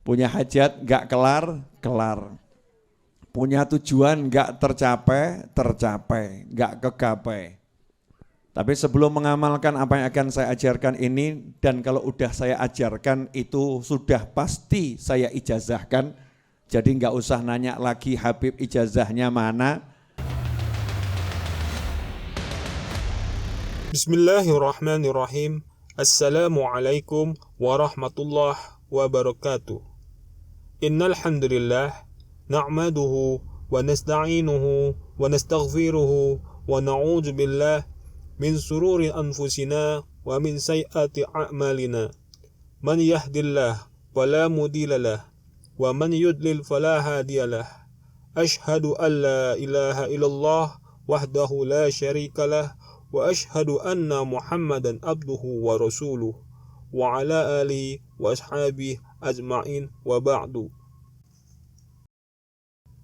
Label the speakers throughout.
Speaker 1: Punya hajat nggak kelar. Punya tujuan nggak tercapai, nggak kegapai. Tapi sebelum mengamalkan apa yang akan saya ajarkan ini, dan kalau udah saya ajarkan itu sudah pasti saya ijazahkan, jadi nggak usah nanya lagi Habib ijazahnya mana.
Speaker 2: Bismillahirrahmanirrahim. Assalamualaikum warahmatullahi wabarakatuh. Innal hamdalillah na'maduhu wa nasta'inuhu wa nastaghfiruhu wa na'udzu billah min sururi anfusina wa min sayyiati a'malina. Man yahdillah fala mudilla lah wa man yudlil fala hadiyalah. Ashhadu an la ilaha illallah wahdahu la syarika lah wa ashhadu anna Muhammadan abduhu wa rasuluh wa ala alihi wa ashabihi ajma'in wa ba'du.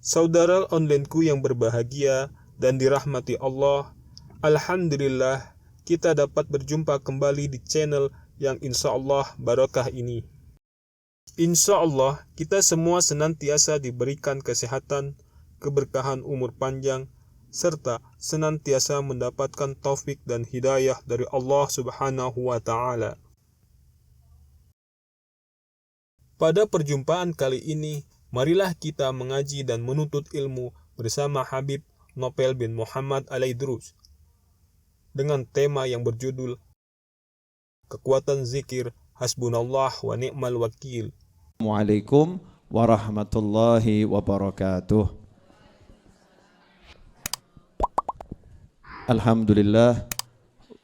Speaker 2: Saudara onlineku yang berbahagia dan dirahmati Allah, alhamdulillah kita dapat berjumpa kembali di channel yang insya Allah barakah ini. Insya Allah kita semua senantiasa diberikan kesehatan, keberkahan umur panjang, serta senantiasa mendapatkan taufik dan hidayah dari Allah Subhanahu wa Ta'ala. Pada perjumpaan kali ini, marilah kita mengaji dan menuntut ilmu bersama Habib Nopel bin Muhammad Al-Aidrus dengan tema yang berjudul Kekuatan Zikir Hasbunallah wa Ni'mal Wakil.
Speaker 1: Assalamualaikum warahmatullahi wabarakatuh. Alhamdulillah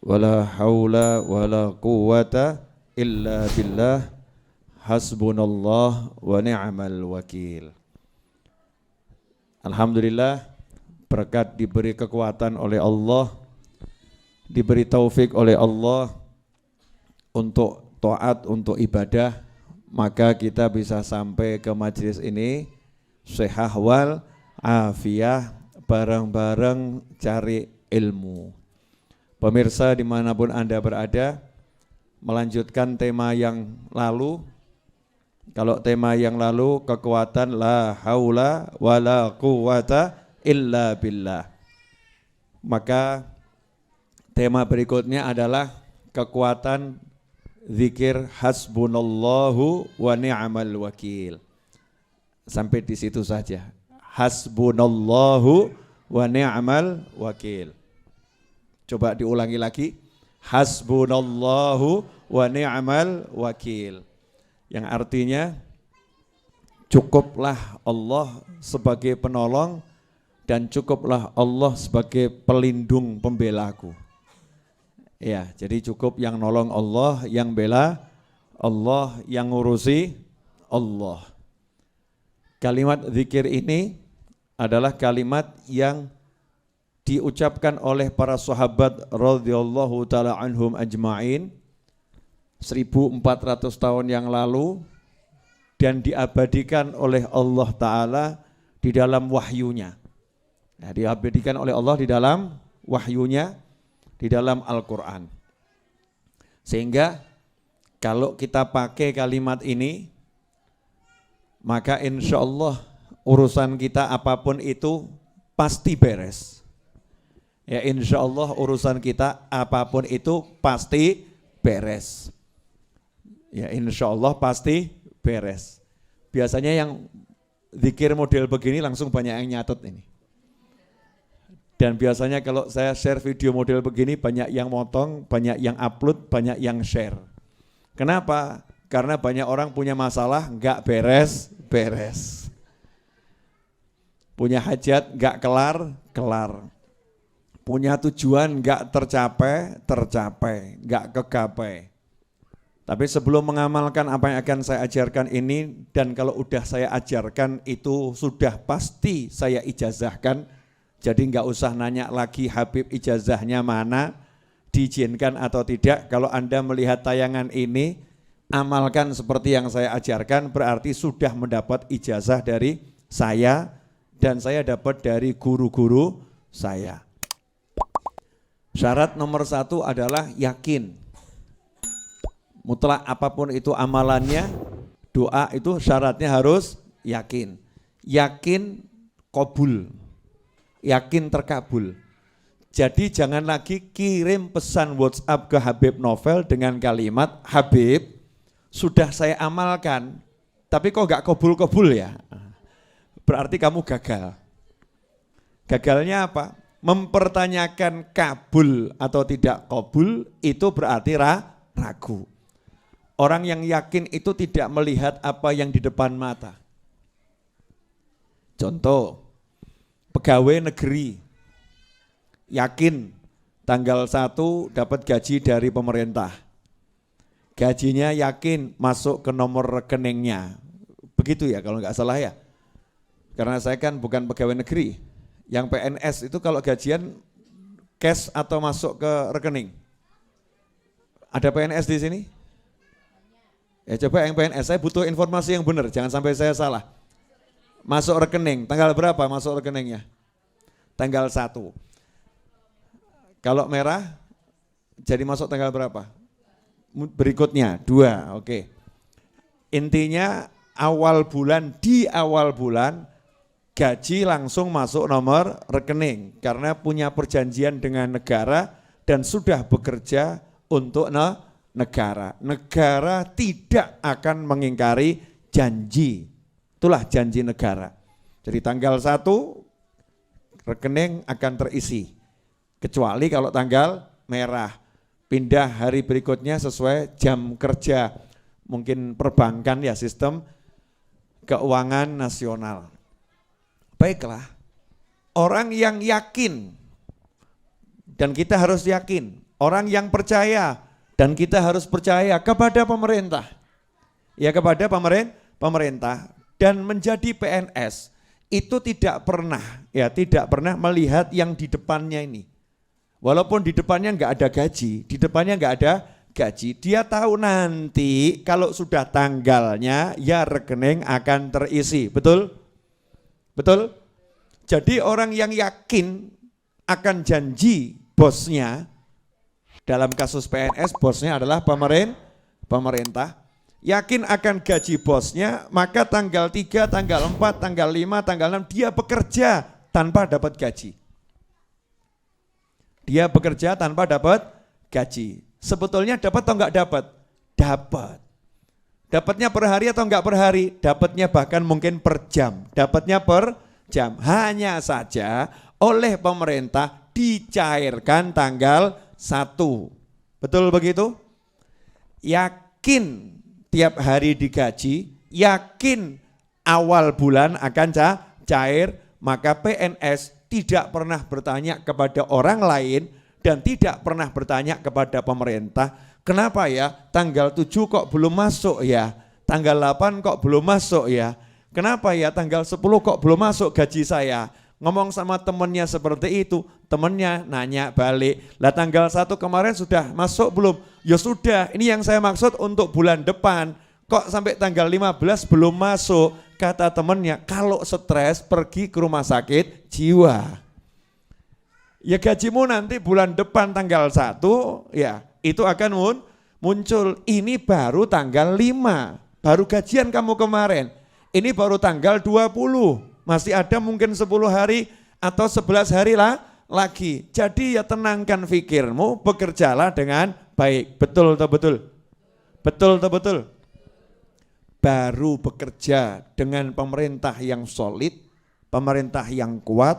Speaker 1: wala haula wala quwata illa billah. Hasbunallah wa ni'mal wakil. Alhamdulillah, berkat diberi kekuatan oleh Allah, diberi taufik oleh Allah untuk taat, untuk ibadah, maka kita bisa sampai ke majelis ini sehat wal afiah, bareng-bareng cari ilmu. Pemirsa dimanapun Anda berada, melanjutkan tema yang lalu. Kalau tema yang lalu kekuatan la haula wala quwata illa billah, maka tema berikutnya adalah kekuatan zikir hasbunallahu wa ni'mal wakil. Sampai di situ saja. Hasbunallahu wa ni'mal wakil. Coba diulangi lagi. Hasbunallahu wa ni'mal wakil. Yang artinya cukuplah Allah sebagai penolong dan cukuplah Allah sebagai pelindung pembelaku. Ya, jadi cukup yang nolong Allah, yang bela Allah, yang ngurusi Allah. Kalimat zikir ini adalah kalimat yang diucapkan oleh para sahabat radhiyallahu taala anhum ajma'in 1400 tahun yang lalu dan diabadikan oleh Allah Ta'ala di dalam wahyunya. Nah, diabadikan oleh Allah di dalam wahyunya, di dalam Al-Quran. Sehingga kalau kita pakai kalimat ini, maka insya Allah urusan kita apapun itu pasti beres. Ya, insya Allah urusan kita apapun itu pasti beres. Ya, insya Allah pasti beres. Biasanya yang zikir model begini langsung banyak yang nyatet ini. Dan biasanya kalau saya share video model begini banyak yang motong, banyak yang upload, banyak yang share. Kenapa? Karena banyak orang punya masalah nggak beres. Punya hajat nggak kelar. Punya tujuan nggak tercapai, nggak kegapai. Tapi sebelum mengamalkan apa yang akan saya ajarkan ini, dan kalau udah saya ajarkan itu sudah pasti saya ijazahkan, jadi nggak usah nanya lagi Habib ijazahnya mana, diizinkan atau tidak. Kalau Anda melihat tayangan ini, amalkan seperti yang saya ajarkan, berarti sudah mendapat ijazah dari saya, dan saya dapat dari guru-guru saya. Syarat nomor 1 adalah yakin. Mutlak apapun itu amalannya, Doa itu syaratnya harus yakin. Yakin qabul. Yakin terkabul. Jadi jangan lagi kirim pesan WhatsApp ke Habib Novel dengan kalimat, Habib, sudah saya amalkan, tapi kok gak kabul-kabul ya? Berarti kamu gagal. Gagalnya apa? Mempertanyakan kabul atau tidak kabul itu berarti ragu. Orang yang yakin itu tidak melihat apa yang di depan mata. Contoh, pegawai negeri yakin tanggal 1 dapat gaji dari pemerintah. Gajinya yakin masuk ke nomor rekeningnya. Begitu ya kalau nggak salah ya. Karena saya kan bukan pegawai negeri. Yang PNS itu kalau gajian cash atau masuk ke rekening. Ada PNS di sini? Ya coba yang PNS, saya butuh informasi yang benar, jangan sampai saya salah. Masuk rekening, tanggal berapa masuk rekeningnya? Tanggal 1. Kalau merah, jadi masuk tanggal berapa? Berikutnya, 2, oke. Intinya di awal bulan, gaji langsung masuk nomor rekening. Karena punya perjanjian dengan negara dan sudah bekerja untuk negara. Negara tidak akan mengingkari janji. Itulah janji negara. Jadi tanggal 1 rekening akan terisi. Kecuali kalau tanggal merah. Pindah hari berikutnya sesuai jam kerja. Mungkin perbankan ya, sistem keuangan nasional. Baiklah. Orang yang yakin dan kita harus yakin. Orang yang percaya dan kita harus percaya kepada pemerintah. Ya kepada pemerintah dan menjadi PNS itu tidak pernah melihat yang di depannya ini. Walaupun di depannya enggak ada gaji, dia tahu nanti kalau sudah tanggalnya ya rekening akan terisi. Betul? Betul? Jadi orang yang yakin akan janji bosnya, dalam kasus PNS bosnya adalah pemerintah, yakin akan gaji bosnya, maka tanggal 3, tanggal 4, tanggal 5, tanggal 6 dia bekerja tanpa dapat gaji. Dia bekerja tanpa dapat gaji. Sebetulnya dapat atau enggak dapat? Dapat. Dapatnya per hari atau enggak per hari? Dapatnya bahkan mungkin per jam. Dapatnya per jam. Hanya saja oleh pemerintah dicairkan tanggal 1. Betul begitu? Yakin tiap hari digaji, yakin awal bulan akan cair, maka PNS tidak pernah bertanya kepada orang lain dan tidak pernah bertanya kepada pemerintah, kenapa ya tanggal 7 kok belum masuk ya, tanggal 8 kok belum masuk ya, kenapa ya tanggal 10 kok belum masuk gaji saya. Ngomong sama temennya seperti itu, temennya nanya balik, lah tanggal 1 kemarin sudah masuk belum? Ya sudah, ini yang saya maksud untuk bulan depan, kok sampai tanggal 15 belum masuk? Kata temennya, kalau stres pergi ke rumah sakit jiwa. Ya gajimu nanti bulan depan tanggal 1, ya itu akan muncul. Ini baru tanggal 5, baru gajian kamu kemarin. Ini baru tanggal 20, masih ada mungkin 10 hari atau 11 hari lagi. Jadi ya tenangkan pikirmu, bekerjalah dengan baik. Betul atau betul? Betul atau betul? Baru bekerja dengan pemerintah yang solid, pemerintah yang kuat,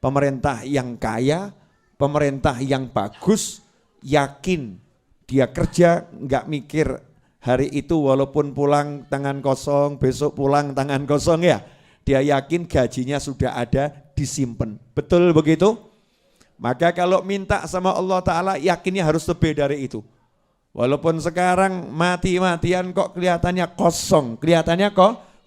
Speaker 1: pemerintah yang kaya, pemerintah yang bagus, yakin dia kerja nggak mikir hari itu walaupun pulang tangan kosong, besok pulang tangan kosong ya. Dia yakin gajinya sudah ada, disimpan. Betul begitu? Maka kalau minta sama Allah Ta'ala yakinnya harus lebih dari itu. Walaupun sekarang mati-matian kok kelihatannya kosong,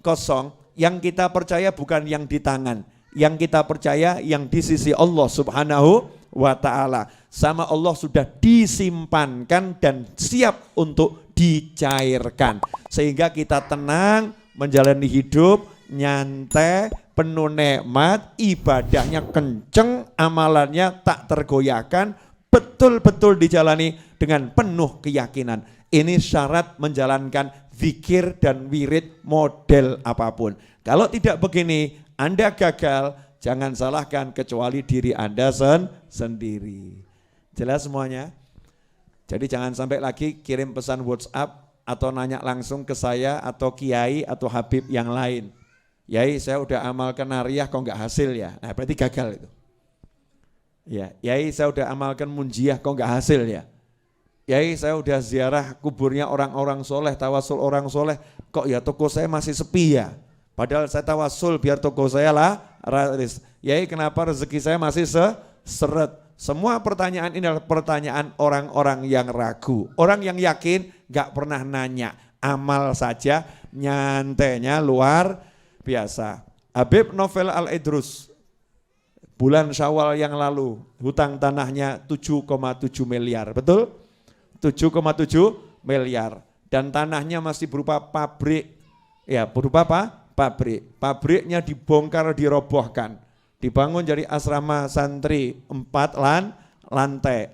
Speaker 1: kosong. Yang kita percaya bukan yang di tangan, yang kita percaya yang di sisi Allah Subhanahu wa Ta'ala. Sama Allah sudah disimpankan dan siap untuk dicairkan. Sehingga kita tenang menjalani hidup, nyantai, penuh nikmat, ibadahnya kenceng, amalannya tak tergoyahkan, betul-betul dijalani dengan penuh keyakinan. Ini syarat menjalankan zikir dan wirid model apapun. Kalau tidak begini, Anda gagal, jangan salahkan kecuali diri Anda sendiri. Jelas semuanya? Jadi jangan sampai lagi kirim pesan WhatsApp atau nanya langsung ke saya atau Kiai atau Habib yang lain. Yai, saya udah amalkan nariyah kok nggak hasil ya. Nah, berarti gagal itu. Ya, Yai, saya udah amalkan munjiah kok nggak hasil ya. Yai, saya udah ziarah kuburnya orang-orang soleh, tawasul orang soleh, kok ya toko saya masih sepi ya. Padahal saya tawasul biar toko saya lah raris. Yai, kenapa rezeki saya masih seret? Semua pertanyaan ini adalah pertanyaan orang-orang yang ragu. Orang yang yakin gak pernah nanya, amal saja, nyantainya luar biasa. Habib Novel Al-Idrus, bulan Syawal yang lalu, hutang tanahnya 7,7 miliar, betul? 7,7 miliar. Dan tanahnya masih berupa pabrik, ya berupa apa? Pabrik. Pabriknya dibongkar, dirobohkan. Dibangun jadi asrama santri 4 lantai.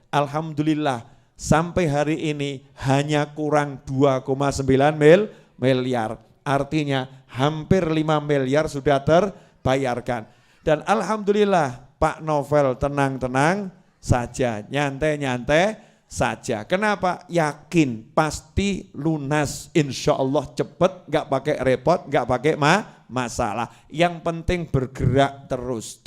Speaker 1: Alhamdulillah sampai hari ini hanya kurang 2,9 miliar. Artinya hampir 5 miliar sudah terbayarkan. Dan alhamdulillah Pak Novel tenang-tenang saja, nyantai-nyantai saja. Kenapa? Yakin pasti lunas, insya Allah cepet, gak pakai repot, gak pakai masalah. Yang penting bergerak terus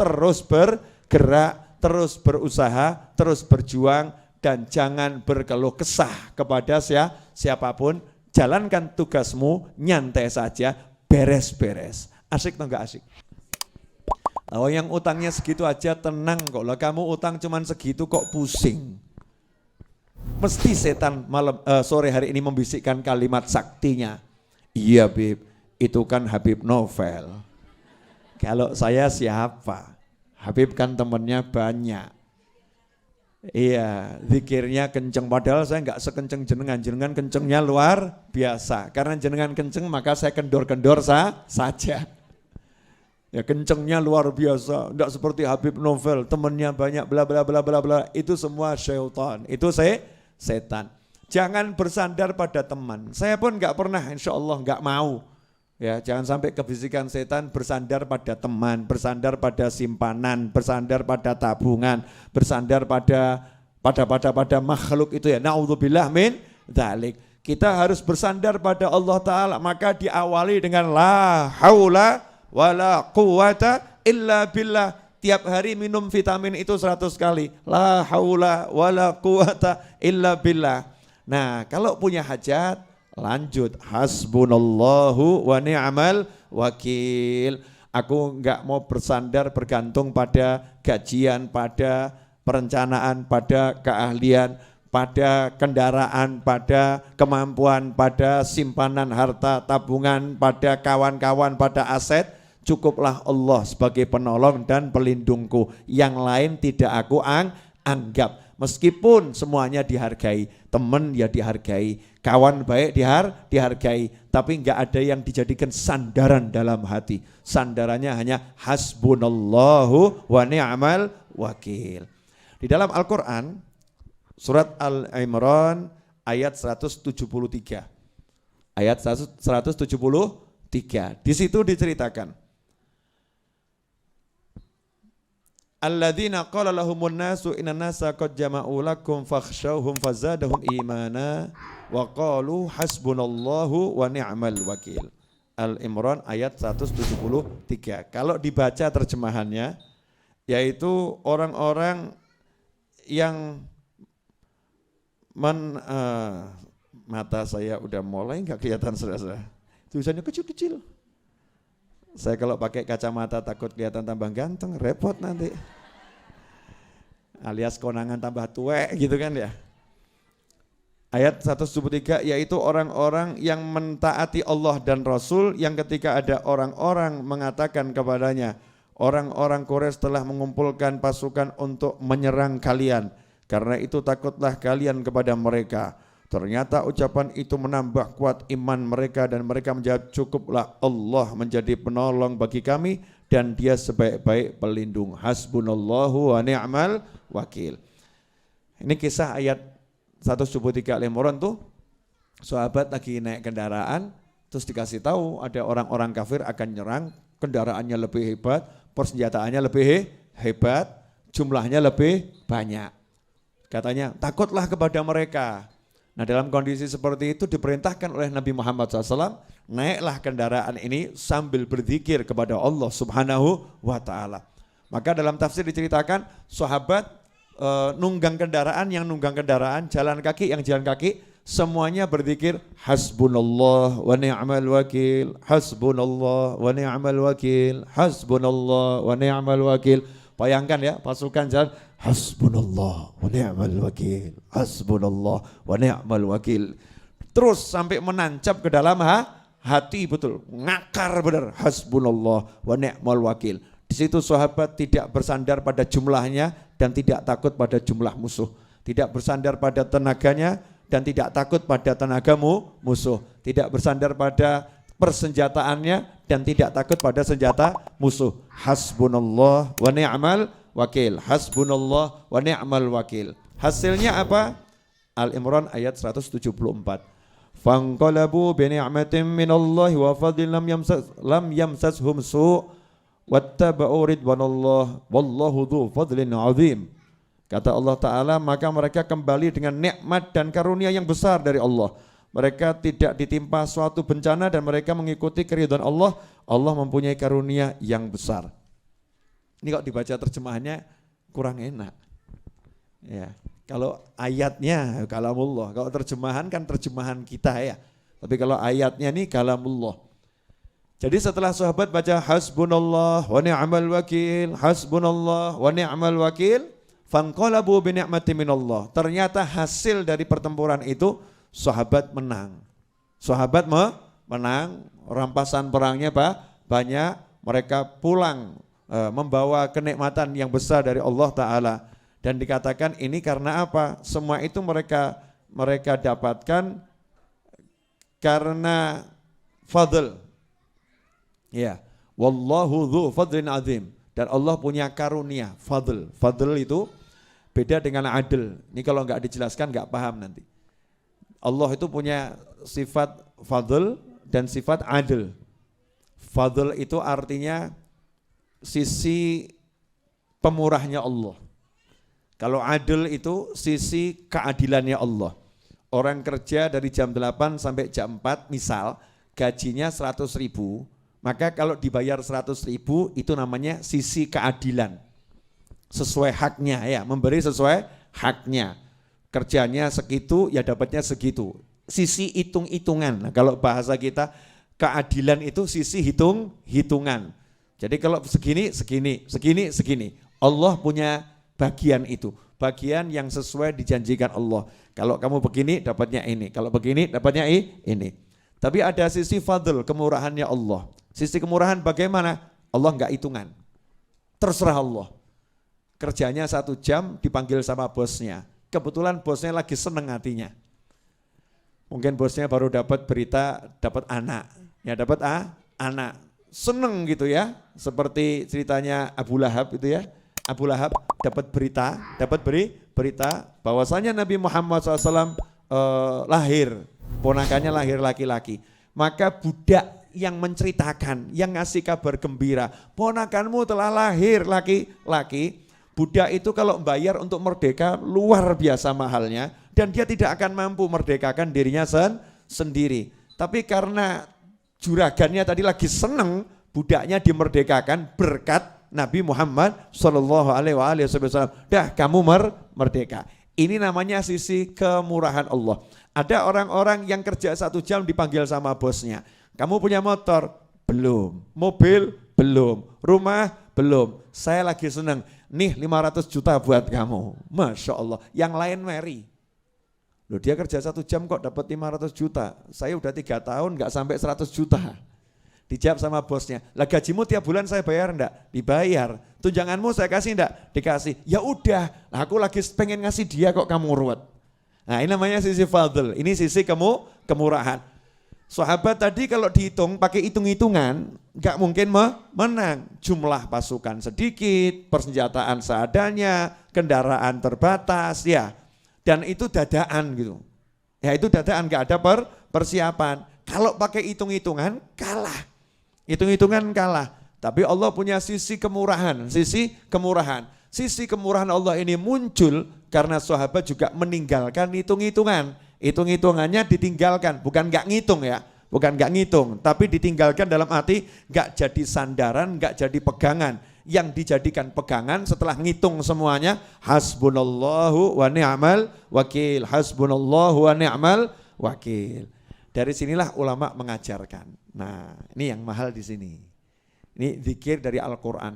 Speaker 1: bergerak, terus berusaha, terus berjuang, dan jangan berkeluh kesah kepada siapapun. Jalankan tugasmu, nyantai saja, beres-beres. Asik atau enggak asik? Oh, yang utangnya segitu aja tenang kok. Lah kamu utang cuman segitu kok pusing. Mesti setan sore hari ini membisikkan kalimat saktinya. Iya Bib, itu kan Habib Novel. Kalau saya siapa? Habib kan temennya banyak. Iya, zikirnya kenceng. Padahal saya enggak sekenceng jenengan. Jenengan kencengnya luar biasa. Karena jenengan kenceng maka saya kendor-kendor saja. Ya kencengnya luar biasa, enggak seperti Habib Novel, temennya banyak bla bla bla bla bla. Itu semua syaitan, itu setan. Jangan bersandar pada teman. Saya pun enggak pernah, insya Allah enggak mau. Ya, jangan sampai kebisikan setan bersandar pada teman, bersandar pada simpanan, bersandar pada tabungan, bersandar pada makhluk itu ya. Naudzubillah min dzalik. Kita harus bersandar pada Allah Ta'ala, maka diawali dengan la haula wala quwata illa billah. Tiap hari minum vitamin itu 100 kali. La haula wala quwata illa billah. Nah, kalau punya hajat, lanjut. Hasbunallahu wa ni'mal wakil. Aku enggak mau bersandar bergantung pada gajian, pada perencanaan, pada keahlian, pada kendaraan, pada kemampuan, pada simpanan harta, tabungan, pada kawan-kawan, pada aset. Cukuplah Allah sebagai penolong dan pelindungku. Yang lain tidak aku anggap. Meskipun semuanya dihargai, teman ya dihargai, kawan baik dihargai, tapi enggak ada yang dijadikan sandaran dalam hati. Sandarannya hanya hasbunallahu wa ni'mal wakil. Di dalam Al-Quran, surat Al-Imran ayat 173. Ayat 173. Di situ diceritakan. Alladzina qala lahumun nasu innan nasa qad jama'u lakum fakhshawhum fazadahum imana wa qalu hasbunallahu wa ni'mal wakil. Al-Imran ayat 173. Kalau dibaca terjemahannya, yaitu orang-orang yang mata saya udah mulai enggak kelihatan saudara-saudara. Tulisannya kecil-kecil. Saya kalau pakai kacamata takut kelihatan tambah ganteng, repot nanti. Alias konangan tambah tuwek gitu kan ya. Ayat 173 yaitu orang-orang yang mentaati Allah dan Rasul yang ketika ada orang-orang mengatakan kepadanya, orang-orang Quraisy telah mengumpulkan pasukan untuk menyerang kalian. Karena itu takutlah kalian kepada mereka. Ternyata ucapan itu menambah kuat iman mereka dan mereka menjawab, cukuplah Allah menjadi penolong bagi kami dan dia sebaik-baik pelindung. Hasbunallahu wa ni'mal wakil. Ini kisah ayat 173 Al-Imran tuh sahabat lagi naik kendaraan, terus dikasih tahu ada orang-orang kafir akan nyerang, kendaraannya lebih hebat, persenjataannya lebih hebat, jumlahnya lebih banyak. Katanya takutlah kepada mereka. Nah dalam kondisi seperti itu diperintahkan oleh Nabi Muhammad SAW, naiklah kendaraan ini sambil berzikir kepada Allah Subhanahu wa Ta'ala. Maka dalam tafsir diceritakan sahabat nunggang kendaraan, yang nunggang kendaraan, jalan kaki, yang jalan kaki, semuanya berzikir hasbunallah wa ni'mal wakil, hasbunallah wa ni'mal wakil, hasbunallah wa ni'mal wakil. Bayangkan ya, pasukan jalan hasbunallah wa ni'mal wakil, hasbunallah wa ni'mal wakil. Terus sampai menancap ke dalam hati, betul, ngakar benar, hasbunallah wa ni'mal wakil. Di situ sahabat tidak bersandar pada jumlahnya dan tidak takut pada jumlah musuh, tidak bersandar pada tenaganya dan tidak takut pada tenagamu musuh, tidak bersandar pada persenjataannya dan tidak takut pada senjata musuh. Hasbunallah wa ni'mal wakil, hasbunallah wa ni'mal wakil. Hasilnya apa? Al-Imran ayat 174. Fanqalabu bi ni'matin minallahi wa fadlin lam yamsashum su' wattaba'u ridwanallah wallahu dzu fadlin 'adzim. Kata Allah Ta'ala, maka mereka kembali dengan nikmat dan karunia yang besar dari Allah. Mereka tidak ditimpa suatu bencana dan mereka mengikuti keridhaan Allah. Allah mempunyai karunia yang besar. Ini kok dibaca terjemahannya kurang enak. Ya, kalau ayatnya kalamullah, kalau terjemahan kan terjemahan kita ya. Tapi kalau ayatnya ini kalamullah. Jadi setelah sahabat baca hasbunallah wa ni'mal wakil, hasbunallah wa ni'mal wakil, fanqalabu bi ni'matin minallah. Ternyata hasil dari pertempuran itu sahabat menang. Sahabat menang, rampasan perangnya banyak, mereka pulang membawa kenikmatan yang besar dari Allah Ta'ala. Dan dikatakan ini karena apa? Semua itu mereka dapatkan karena fadl. Ya, wallahu dzu fadlin azim. Dan Allah punya karunia, fadl. Fadl itu beda dengan adil. Ini kalau enggak dijelaskan enggak paham nanti. Allah itu punya sifat fadl dan sifat adil. Fadl itu artinya sisi pemurahnya Allah. Kalau adil itu sisi keadilannya Allah. Orang kerja dari jam 8 sampai jam 4 misal gajinya 100.000, maka kalau dibayar 100.000 itu namanya sisi keadilan. Sesuai haknya ya, memberi sesuai haknya. Kerjanya segitu ya dapatnya segitu. Sisi hitung-hitungan. Nah, kalau bahasa kita keadilan itu sisi hitung-hitungan. Jadi kalau segini. Allah punya bagian itu. Bagian yang sesuai dijanjikan Allah. Kalau kamu begini dapatnya ini, kalau begini dapatnya ini. Tapi ada sisi fadl, kemurahannya Allah. Sisi kemurahan bagaimana? Allah enggak hitungan. Terserah Allah. Kerjanya 1 jam dipanggil sama bosnya. Kebetulan bosnya lagi seneng hatinya. Mungkin bosnya baru dapat berita, dapat anak. Ya dapat anak. Seneng gitu ya. Seperti ceritanya Abu Lahab itu ya. Abu Lahab dapat berita bahwasanya Nabi Muhammad SAW lahir. Ponakannya lahir laki-laki. Maka budak yang menceritakan, yang ngasih kabar gembira, ponakanmu telah lahir laki-laki. Budak itu kalau bayar untuk merdeka luar biasa mahalnya dan dia tidak akan mampu merdekakan dirinya sendiri. Tapi karena juragannya tadi lagi seneng budaknya dimerdekakan berkat Nabi Muhammad SAW. Dah kamu merdeka. Ini namanya sisi kemurahan Allah. Ada orang-orang yang kerja 1 jam dipanggil sama bosnya. Kamu punya motor? Belum. Mobil? Belum. Rumah? Belum. Saya lagi seneng. Nih 500 juta buat kamu. Masya Allah. Yang lain meri. Loh dia kerja 1 jam kok dapat 500 juta. Saya udah 3 tahun gak sampai 100 juta. Dijawab sama bosnya. Lah gajimu tiap bulan saya bayar enggak? Dibayar. Tunjanganmu saya kasih enggak? Dikasih. Ya udah. Nah, aku lagi pengen ngasih dia kok kamu ruwet. Nah ini namanya sisi fadl. Ini sisi kemurahan. Sahabat tadi kalau dihitung pakai hitung-hitungan gak mungkin menang. Jumlah pasukan sedikit, persenjataan seadanya, kendaraan terbatas ya. Dan itu dadaan gitu. Ya itu dadaan, gak ada persiapan. Kalau pakai hitung-hitungan kalah. Hitung-hitungan kalah. Tapi Allah punya sisi kemurahan. Sisi kemurahan Allah ini muncul karena sahabat juga meninggalkan hitung-hitungan. Hitung-hitungannya ditinggalkan, bukan gak ngitung ya. Bukan gak ngitung, tapi ditinggalkan dalam arti gak jadi sandaran, gak jadi pegangan. Yang dijadikan pegangan setelah ngitung semuanya, hasbunallahu wa ni'mal wakil, hasbunallahu wa ni'mal wakil. Dari sinilah ulama mengajarkan. Nah, ini yang mahal di sini. Ini zikir dari Al-Quran.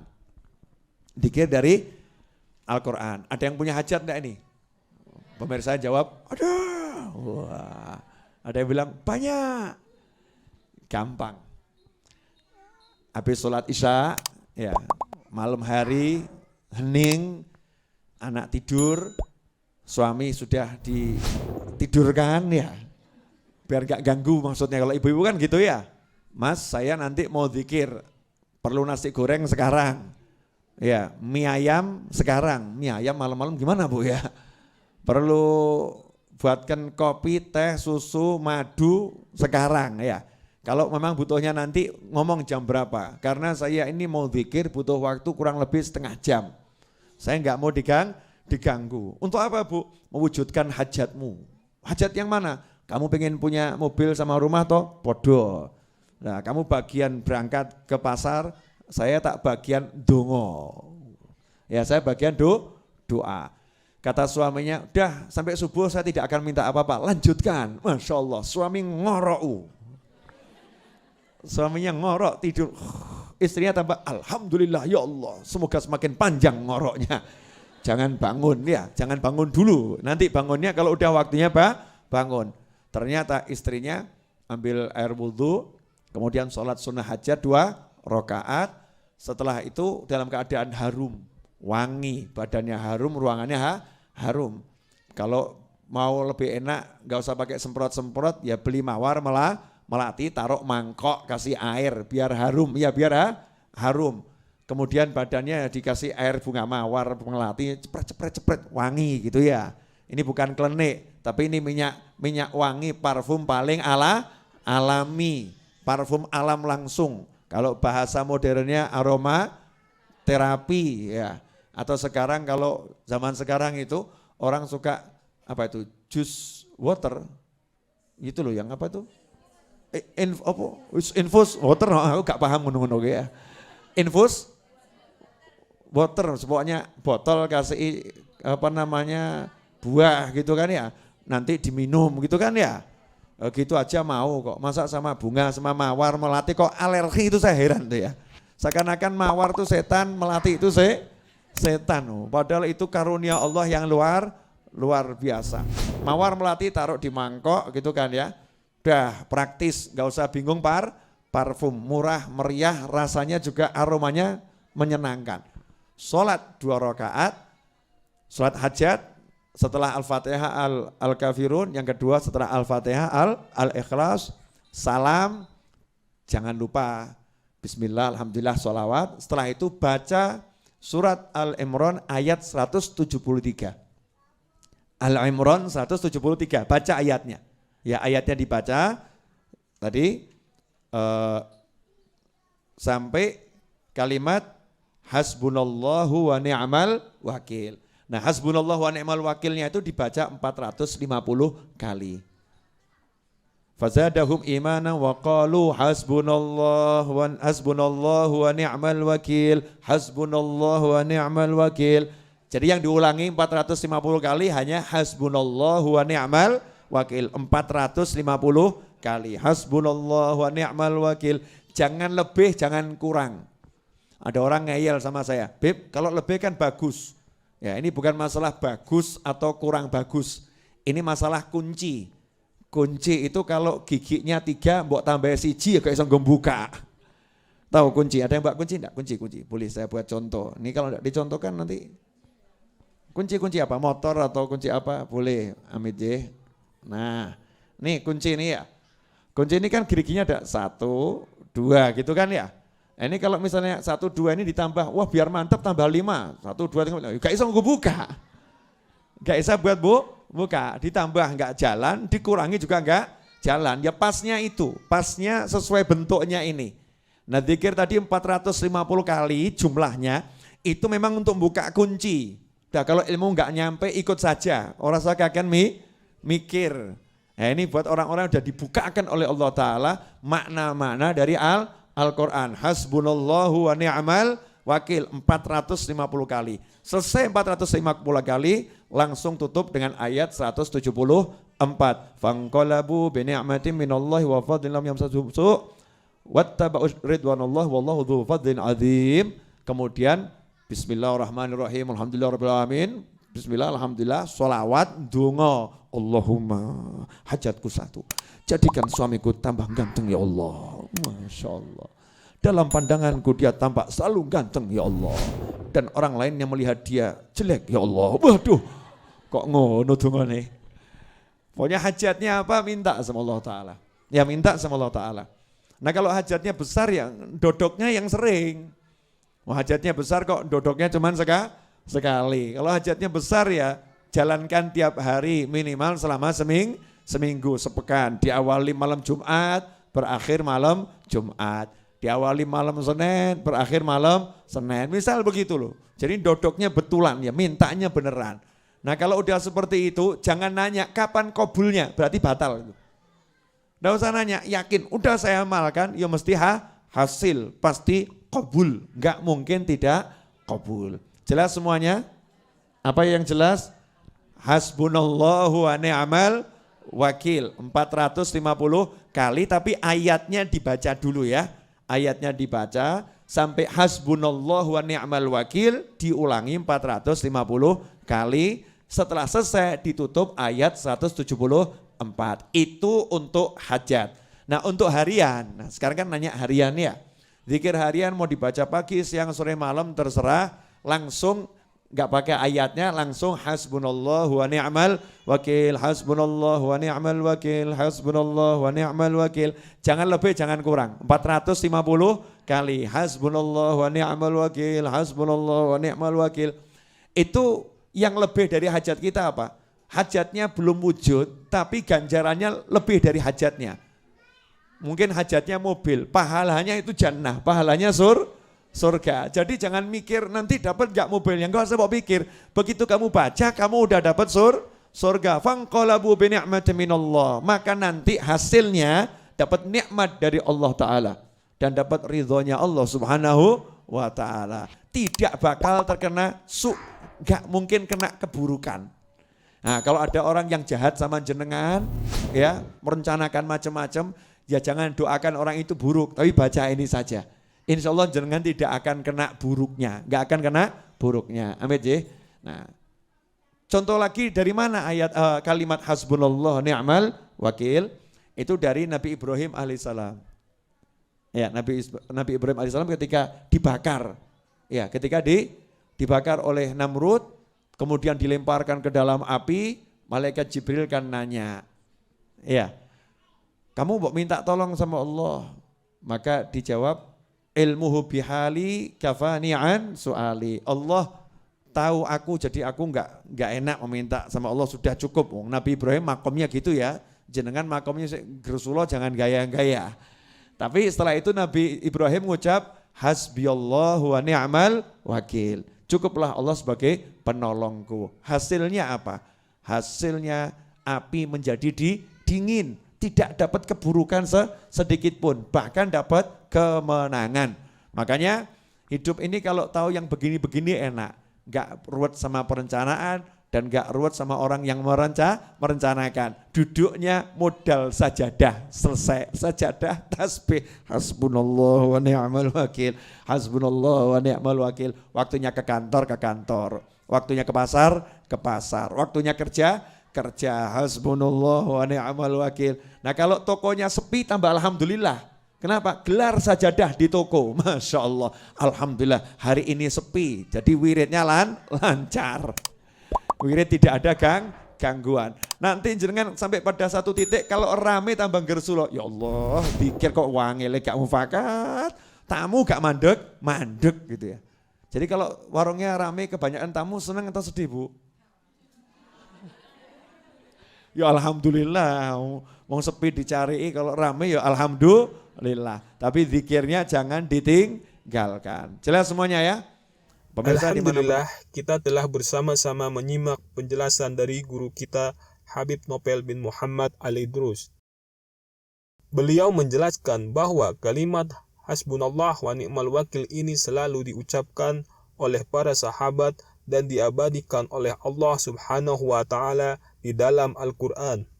Speaker 1: Zikir dari Al-Quran. Ada yang punya hajat enggak ini? Pemirsa jawab, ada. Wah, ada yang bilang banyak. Gampang. Habis sholat isya, ya malam hari, hening, anak tidur, suami sudah ditidurkan ya. Biar gak ganggu maksudnya, kalau ibu-ibu kan gitu ya. Mas, saya nanti mau zikir, perlu nasi goreng sekarang. Ya, mie ayam sekarang. Mie ayam malam-malam gimana Bu ya? Perlu buatkan kopi, teh, susu, madu sekarang ya. Kalau memang butuhnya nanti ngomong jam berapa. Karena saya ini mau zikir butuh waktu kurang lebih setengah jam. Saya nggak mau diganggu. Untuk apa Bu? Mewujudkan hajatmu. Hajat yang mana? Kamu pengen punya mobil sama rumah toh? Podo. Nah, kamu bagian berangkat ke pasar, saya tak bagian dongo. Ya, saya bagian doa. Kata suaminya, udah sampai subuh saya tidak akan minta apa-apa, lanjutkan. Masya Allah, suami ngorok. Suaminya ngorok tidur, istrinya tambah alhamdulillah ya Allah, semoga semakin panjang ngoroknya. Jangan bangun ya, jangan bangun dulu, nanti bangunnya kalau udah waktunya bangun. Ternyata istrinya ambil air wudhu, kemudian sholat sunnah hajat 2 rakaat. Setelah itu dalam keadaan harum, wangi, badannya harum, ruangannya harum. Kalau mau lebih enak gak usah pakai semprot-semprot, ya beli mawar melati, taruh mangkok, kasih air biar harum, ya biar harum. Kemudian badannya dikasih air bunga mawar melati, cepret, wangi gitu ya. Ini bukan klenik, tapi ini minyak wangi, parfum paling alami, parfum alam langsung. Kalau bahasa modernnya aroma terapi ya. Atau sekarang kalau zaman sekarang itu orang suka apa itu juice water, gitu loh yang apa tuh? Infus water, aku gak paham ngono-ngono ya. Infus water, pokoknya botol kasih apa namanya buah gitu kan ya, nanti diminum gitu kan ya. Gitu aja mau kok, masa sama bunga sama mawar melati kok alergi, itu saya heran tuh ya. Seakan-akan mawar tuh setan, melati itu setan. Padahal itu karunia Allah yang luar biasa. Mawar melati taruh di mangkok gitu kan ya. Udah praktis, gak usah bingung parfum, murah, meriah, rasanya juga aromanya menyenangkan. Sholat 2 rakaat, sholat hajat, setelah Al-Fatihah Al-Kafirun, yang kedua setelah Al-Fatihah Al-Ikhlas, salam, jangan lupa Bismillah, Alhamdulillah, sholawat. Setelah itu baca surat Al-Imran ayat 173. Al-Imran 173, baca ayatnya. Ya ayatnya dibaca tadi sampai kalimat hasbunallahu wa ni'mal wakil. Nah hasbunallahu wa ni'mal wakilnya itu dibaca 450 kali. Fazadahum imanan wa qalu hasbunallahu wa ni'mal wakil, hasbunallahu wa ni'mal wakil. Jadi yang diulangi 450 kali hanya hasbunallahu wa ni'mal wakil, 450 kali. Hasbunallahu wa ni'mal wakil. Jangan lebih, jangan kurang. Ada orang ngeyel sama saya, Beb, kalau lebih kan bagus. Ya, ini bukan masalah bagus atau kurang bagus. Ini masalah kunci. Kunci itu kalau giginya 3, mbok tambah siji ya gak bisa ngebuka. Tahu kunci? Ada yang mbak kunci enggak? Kunci. Boleh saya buat contoh. Ini kalau enggak dicontohkan nanti kunci apa? Motor atau kunci apa? Boleh, Amit J. Nah, nih kunci ini ya. Kunci ini kan geriginya ada 1, 2 gitu kan ya. Ini kalau misalnya 1, 2 ini ditambah, wah biar mantap tambah 5. 1, 2, 3, gak bisa gue buka. Gak bisa buat Buka, ditambah enggak jalan, dikurangi juga enggak jalan. Ya pasnya itu, pasnya sesuai bentuknya ini. Nah zikir tadi 450 kali jumlahnya, itu memang untuk buka kunci. Nah kalau ilmu enggak nyampe ikut saja, orang saya akan mikir. Nah ini buat orang-orang yang sudah dibukakan oleh Allah Ta'ala makna-makna dari Al-Quran. Hasbunallahu wa ni'mal wakil 450 kali. Selesai 450 kali langsung tutup dengan ayat 174. Fanqalabu bi ni'matin minallahi wa fadlin lam yamsasuhum su' wattaba'u ridwanallah wallahu dzu fadlin azim. Kemudian bismillahirrahmanirrahim alhamdulillahirabbil alamin. Bismillah alhamdulillah sholawat donga Allahumma hajatku satu. Jadikan suamiku tambah ganteng ya Allah. Masya Allah. Dalam pandanganku dia tampak selalu ganteng ya Allah. Dan orang lain yang melihat dia jelek ya Allah. Waduh, kok ngono dongane. Pokoknya hajatnya apa minta sama Allah Ta'ala. Ya minta sama Allah Ta'ala. Nah kalau hajatnya besar ya dodoknya yang sering. Hajatnya besar kok dodoknya cuma sekali. Kalau hajatnya besar ya jalankan tiap hari minimal selama seminggu, sepekan. Diawali malam Jumat, berakhir malam Jumat. Diawali malam Senin, berakhir malam Senin. Misal begitu loh. Jadi dodoknya betulan ya, mintanya beneran. Nah kalau udah seperti itu, jangan nanya kapan kabulnya, berarti batal. Nggak usah nanya, yakin, udah saya amalkan, ya mesti hasil, pasti kabul. Nggak mungkin tidak kabul. Jelas semuanya? Apa yang jelas? Hasbunallahu wa ni'mal wakil. 450 kali, tapi ayatnya dibaca dulu ya. Ayatnya dibaca sampai hasbunallahu wa ni'mal wakil diulangi 450 kali. Setelah selesai ditutup ayat 174. Itu untuk hajat. Nah untuk harian, nah sekarang kan nanya harian ya. Zikir harian mau dibaca pagi, siang, sore, malam terserah. Langsung gak pakai ayatnya, langsung hasbunallahu wa ni'mal wakil, hasbunallahu wa ni'mal wakil, hasbunallahu wa ni'mal wakil. Jangan lebih, jangan kurang. 450 kali hasbunallahu wa ni'mal wakil, hasbunallahu wa ni'mal wakil. Itu yang lebih dari hajat kita apa? Hajatnya belum wujud, tapi ganjarannya lebih dari hajatnya. Mungkin hajatnya mobil, pahalanya itu jannah, pahalanya surga. Jadi jangan mikir nanti dapat enggak mobilnya, enggak usah pikir. Begitu kamu baca, kamu udah dapat surga. Fanqalabu bi ni'matin minallah. Maka nanti hasilnya dapat nikmat dari Allah Ta'ala. Dan dapat ridhonya Allah Subhanahu wa Ta'ala. Tidak bakal terkena enggak mungkin kena keburukan. Nah kalau ada orang yang jahat sama jenengan, ya merencanakan macam-macam, ya jangan doakan orang itu buruk, tapi baca ini saja. Insya Allah jenengan tidak akan kena buruknya, nggak akan kena buruknya. Amin ya. Nah, contoh lagi dari mana ayat kalimat hasbunallah ni'mal wakil itu dari Nabi Ibrahim alaihissalam. Ya, Nabi Ibrahim alaihissalam ketika dibakar, ya ketika dibakar oleh Namrud, kemudian dilemparkan ke dalam api, malaikat Jibril kan nanya, ya kamu mau minta tolong sama Allah, maka dijawab ilmuhu bihali kafani'an su'ali. Allah tahu aku, jadi aku enggak enak meminta sama Allah, sudah cukup. Nabi Ibrahim makomnya gitu ya, jenengan makomnya Rasulullah jangan gaya-gaya. Tapi setelah itu Nabi Ibrahim mengucap hasbiyallahu wa ni'mal wakil. Cukuplah Allah sebagai penolongku. Hasilnya apa? Hasilnya api menjadi dingin. Tidak dapat keburukan sedikit pun, bahkan dapat kemenangan. Makanya hidup ini kalau tahu yang begini-begini enak. Gak ruwet sama perencanaan dan gak ruwet sama orang yang merencanakan. Duduknya modal sajadah, selesai. Sajadah, tasbih, hasbunallah wa ni'mal wakil, hasbunallah wa ni'mal wakil. Waktunya ke kantor, waktunya ke pasar, waktunya kerja, hasbunallah wa ni'mal wakil. Nah kalau tokonya sepi tambah alhamdulillah. Kenapa? Gelar sajadah di toko. Masya Allah, alhamdulillah hari ini sepi. Jadi wiridnya lancar. Wirid tidak ada gangguan. Nanti jenengan sampai pada satu titik kalau rame tambah gersulo. Ya Allah, pikir kok wangele gak mufakat. Tamu gak mandek gitu ya. Jadi kalau warungnya rame kebanyakan tamu senang atau sedih Bu? ya alhamdulillah. Wong sepi dicari, kalau rame ya alhamdulillah. Tapi zikirnya jangan ditinggalkan. Jelas semuanya ya? Pemirsa,
Speaker 2: Alhamdulillah, kita telah bersama-sama menyimak penjelasan dari guru kita Habib Nopel bin Muhammad Al-Idrus. Beliau menjelaskan bahwa kalimat hasbunallah wa ni'mal wakil ini selalu diucapkan oleh para sahabat dan diabadikan oleh Allah Subhanahu wa Ta'ala di dalam Al-Quran.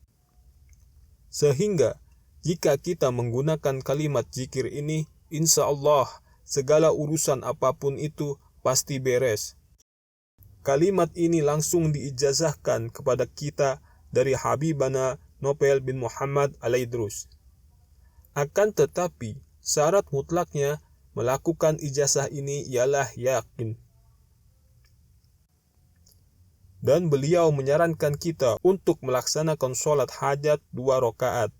Speaker 2: Sehingga jika kita menggunakan kalimat zikir ini, insya Allah segala urusan apapun itu pasti beres. Kalimat ini langsung diijazahkan kepada kita dari Habibana Nopel bin Muhammad Al-Idrus. Akan tetapi, syarat mutlaknya melakukan ijazah ini ialah yakin. Dan beliau menyarankan kita untuk melaksanakan sholat hajat 2 rakaat.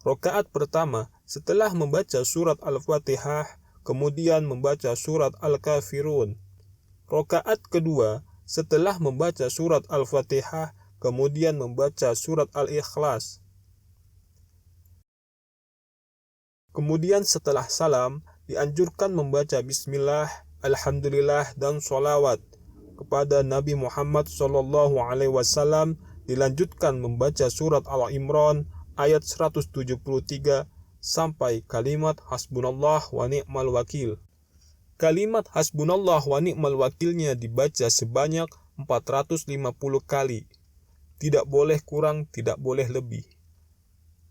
Speaker 2: Rakaat pertama setelah membaca surat Al-Fatihah, kemudian membaca surat Al-Kafirun. Rakaat kedua setelah membaca surat Al-Fatihah, kemudian membaca surat Al-Ikhlas. Kemudian setelah salam, dianjurkan membaca Bismillah, Alhamdulillah, dan sholawat kepada Nabi Muhammad SAW. Dilanjutkan membaca surat Al-Imran ayat 173 sampai kalimat hasbunallah wa ni'mal wakil. Kalimat hasbunallah wa ni'mal wakilnya dibaca sebanyak 450 kali. Tidak boleh kurang, tidak boleh lebih.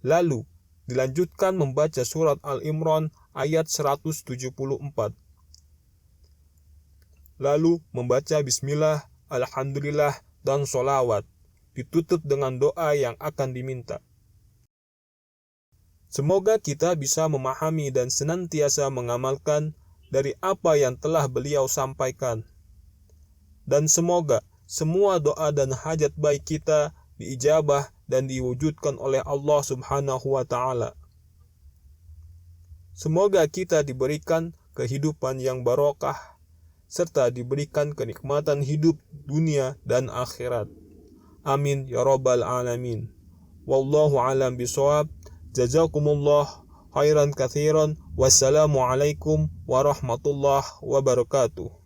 Speaker 2: Lalu dilanjutkan membaca surat Al-Imran ayat 174. Lalu membaca Bismillah, Alhamdulillah, dan sholawat. Ditutup dengan doa yang akan diminta. Semoga kita bisa memahami dan senantiasa mengamalkan dari apa yang telah beliau sampaikan. Dan semoga semua doa dan hajat baik kita diijabah dan diwujudkan oleh Allah Subhanahu wa Ta'ala. Semoga kita diberikan kehidupan yang barokah, serta diberikan kenikmatan hidup dunia dan akhirat. Amin ya rabbal alamin. Wallahu alam bisawab. Jazakumullah khairan katsiran. Wassalamualaikum warahmatullahi wabarakatuh.